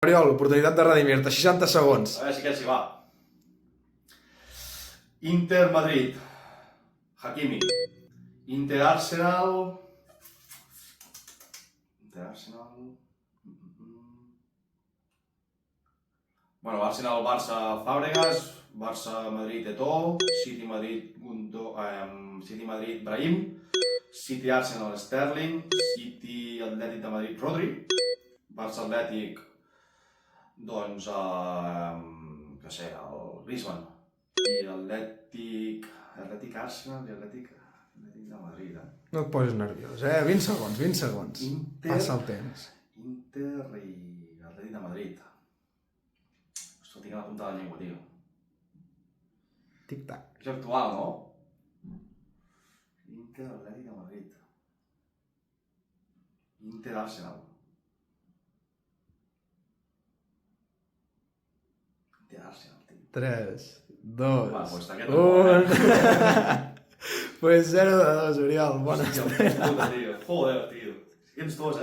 Oriol, oportunitat de redimir-te, 60 segons. A veure si aquest s'hi va. Inter Madrid. Hakimi. Inter Arsenal. Inter Arsenal. Bueno, Arsenal, Barça, Fàbregas. Barça, Madrid, Eto'o. City, Madrid, City, Madrid, Brahim. City, Arsenal, Sterling. City, Atlètic de Madrid, Rodri. Barça, Atlètic, doncs, què sé, el Griezmann. I Atlètic Arsenal i Atlètic de Madrid, No et posis nerviós, 20 segons, 20 segons. Passa el temps. Inter i Atlètic de Madrid. Ostres, tinc a la punta de la llengua, tio. Tic-tac. És actual, no? Inter, Atlètic de Madrid. Inter, Arsenal. Inter, Arsenal, tio. 3, 2, Va, doncs aquest 1... Pues 0 de 2, Oriol, bona Hòstia, puta, tio. Joder, tio. Aquests dos,